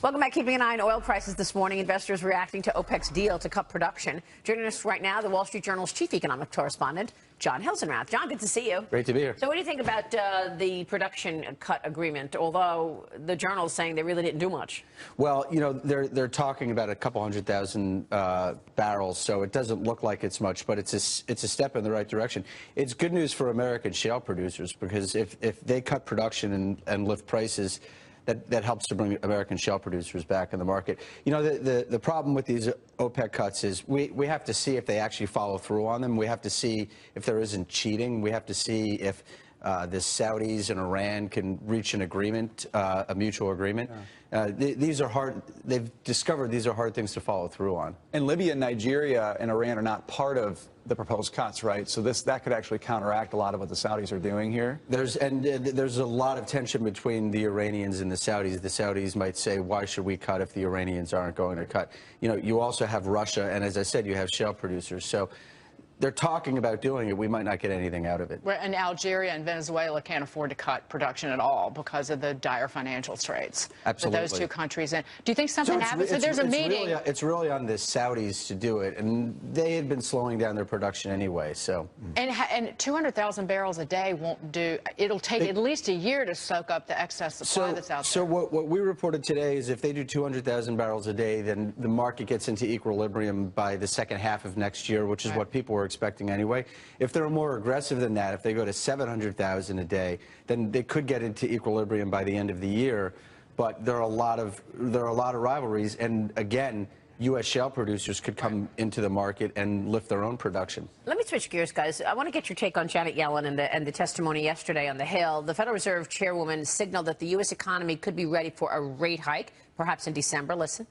Welcome back. Keeping an eye on oil prices this morning. Investors reacting to OPEC's deal to cut production. Joining us right now, the Wall Street Journal's chief economic correspondent, John Hilsenrath. John, good to see you. Great to be here. So what do you think about the production cut agreement, although the Journal is saying they really didn't do much? Well, you know, they're talking about a couple 100,000 barrels, so it doesn't look like it's much, but it's a step in the right direction. It's good news for American shale producers, because if they cut production and lift prices, that helps to bring American shale producers back in the market. You know, the problem with these OPEC cuts is we have to see if they actually follow through on them. We have to see if there isn't cheating. We have to see if the Saudis and Iran can reach an agreement, a mutual agreement. These are hard. They've discovered these are hard things to follow through on. And Libya, Nigeria, and Iran are not part of the proposed cuts, right? So that could actually counteract a lot of what the Saudis are doing here. There's a lot of tension between the Iranians and the Saudis. The Saudis might say, why should we cut if the Iranians aren't going to cut? You know, you also have Russia, and as I said, you have shale producers. So they're talking about doing it. We might not get anything out of it. And Algeria and Venezuela can't afford to cut production at all because of the dire financial straits. Absolutely. That those two countries. And do you think something happens? So there's a meeting. It's really on the Saudis to do it, and they had been slowing down their production anyway. So. And 200,000 barrels a day won't do. It'll take at least a year to soak up the excess supply that's out there. So what we reported today is if they do 200,000 barrels a day, then the market gets into equilibrium by the second half of next year, which is what people were expecting anyway. If they're more aggressive than that, if they go to 700,000 a day, then they could get into equilibrium by the end of the year. But there are a lot of rivalries, and again, U.S. shale producers could come into the market and lift their own production. Let me switch gears, guys. I want to get your take on Janet Yellen and the testimony yesterday on the Hill. The Federal Reserve chairwoman signaled that the U.S. economy could be ready for a rate hike, perhaps in December. Listen.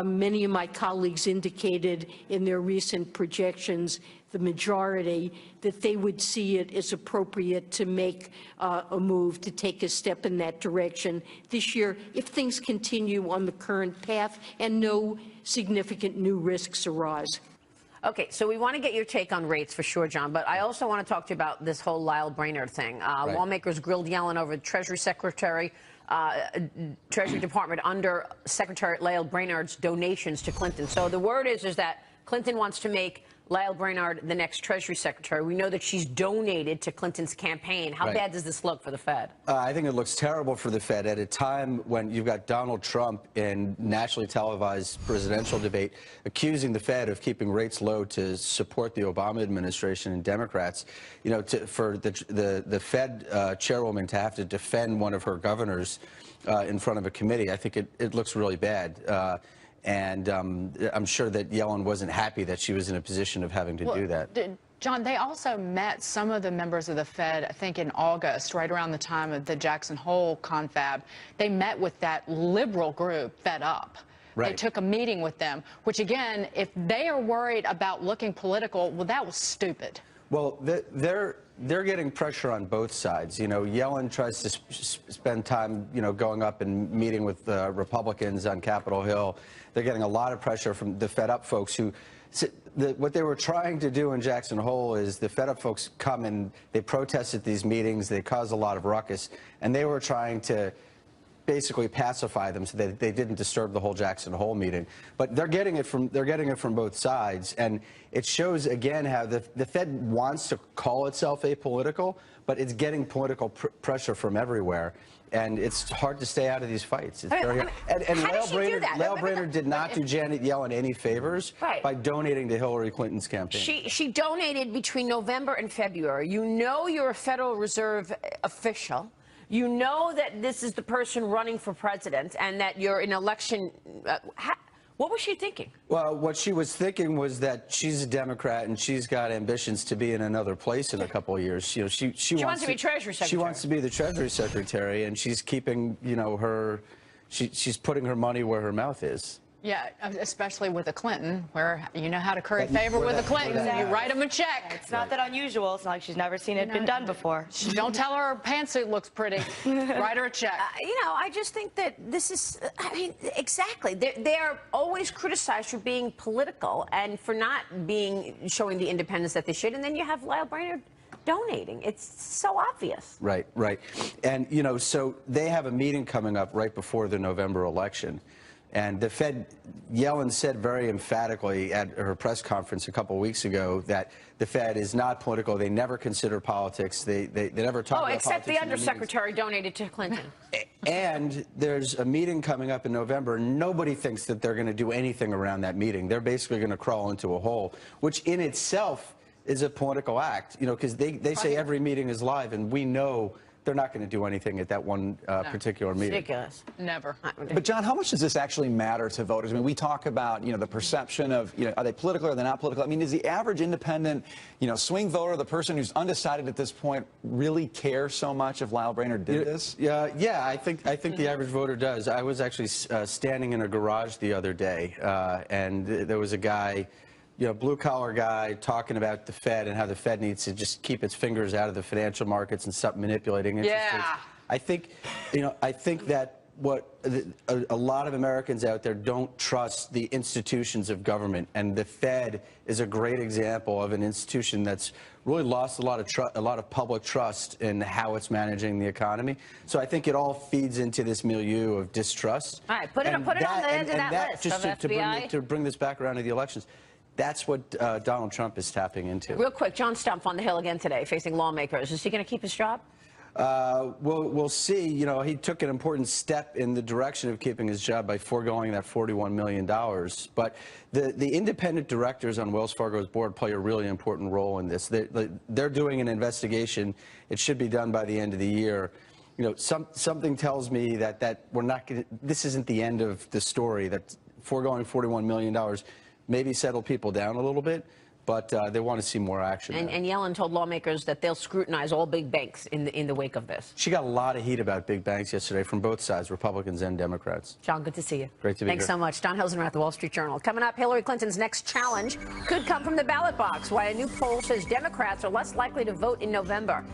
Many of my colleagues indicated in their recent projections, the majority, that they would see it as appropriate to make a move, to take a step in that direction this year if things continue on the current path and no significant new risks arise. Okay, so we want to get your take on rates for sure, John, but I also want to talk to you about this whole Lyle Brainerd thing. Right. Lawmakers grilled Yellen over the Treasury Department under Secretary Lyle Brainerd's donations to Clinton. So the word is that Clinton wants to make Lyle Brainerd the next Treasury Secretary. We know that she's donated to Clinton's campaign. How bad does this look for the Fed? I think it looks terrible for the Fed at a time when you've got Donald Trump in nationally televised presidential debate accusing the Fed of keeping rates low to support the Obama administration and Democrats. You know, for the Fed chairwoman to have to defend one of her governors in front of a committee, I think it looks really bad. And I'm sure that Yellen wasn't happy that she was in a position of having to do that. John, they also met some of the members of the Fed, I think in August, right around the time of the Jackson Hole confab. They met with that liberal group, Fed Up. Right. They took a meeting with them, which again, if they are worried about looking political, well, that was stupid. Well, they're getting pressure on both sides. You know, Yellen tries to spend time, you know, going up and meeting with Republicans on Capitol Hill. They're getting a lot of pressure from the Fed Up folks who, what they were trying to do in Jackson Hole is the Fed Up folks come and they protest at these meetings. They cause a lot of ruckus, and they were trying to basically pacify them so that they didn't disturb the whole Jackson Hole meeting. But they're getting it from both sides, and it shows again how the Fed wants to call itself apolitical, but it's getting political pressure from everywhere, and it's hard to stay out of these fights. It's and Lyle Brainerd did not do Janet Yellen any favors by donating to Hillary Clinton's campaign. She donated between November and February. You know you're a Federal Reserve official. You know that this is the person running for president and that you're in election. What was she thinking? Well, what she was thinking was that she's a Democrat and she's got ambitions to be in another place in a couple of years. You know, she wants to be Treasury Secretary. She wants to be the Treasury Secretary, and she's keeping, you know, she's putting her money where her mouth is. Yeah, especially with the Clinton, where you know how to curry favor with the Clintons. You write them a check. It's not that unusual. It's not like she's never seen it been done before. Don't tell her her pantsuit looks pretty. Write her a check. You know, I just think that this is, I mean, exactly. They are always criticized for being political and for not showing the independence that they should. And then you have Lyle Brainerd donating? It's so obvious. Right, right. And, you know, so they have a meeting coming up right before the November election. And the Fed, Yellen said very emphatically at her press conference a couple of weeks ago that the Fed is not political. They never consider politics. They never talk about politics. Oh, except the undersecretary donated to Clinton. And there's a meeting coming up in November. Nobody thinks that they're going to do anything around that meeting. They're basically going to crawl into a hole, which in itself is a political act, you know, because they say every meeting is live, and we know they're not going to do anything at that one particular meeting. Ridiculous. Never. But, John, how much does this actually matter to voters? I mean, we talk about, you know, the perception of, you know, are they political or they're not political? I mean, does the average independent, you know, swing voter, the person who's undecided at this point, really care so much if Lyle Brainerd did this? Yeah, I think the average voter does. I was actually standing in a garage the other day, and there was a guy, you know, blue-collar guy talking about the Fed and how the Fed needs to just keep its fingers out of the financial markets and stop manipulating interest rates. I think, you know, I think that what a lot of Americans out there don't trust the institutions of government, and the Fed is a great example of an institution that's really lost a lot of public trust in how it's managing the economy. So I think it all feeds into this milieu of distrust. All right, put it on the end of that list just of FBI. to bring this back around to the elections. That's what Donald Trump is tapping into. Real quick, John Stumpf on the Hill again today, facing lawmakers. Is he going to keep his job? We'll see. You know, he took an important step in the direction of keeping his job by foregoing that $41 million. But the independent directors on Wells Fargo's board play a really important role in this. They're doing an investigation. It should be done by the end of the year. You know, something tells me that we're not going to, this isn't the end of the story, that foregoing $41 million maybe settle people down a little bit, but they want to see more action. And Yellen told lawmakers that they'll scrutinize all big banks in the wake of this. She got a lot of heat about big banks yesterday from both sides, Republicans and Democrats. John, good to see you. Great to be here. Thanks so much. Don Hilsenrath, The Wall Street Journal. Coming up, Hillary Clinton's next challenge could come from the ballot box, why a new poll says Democrats are less likely to vote in November.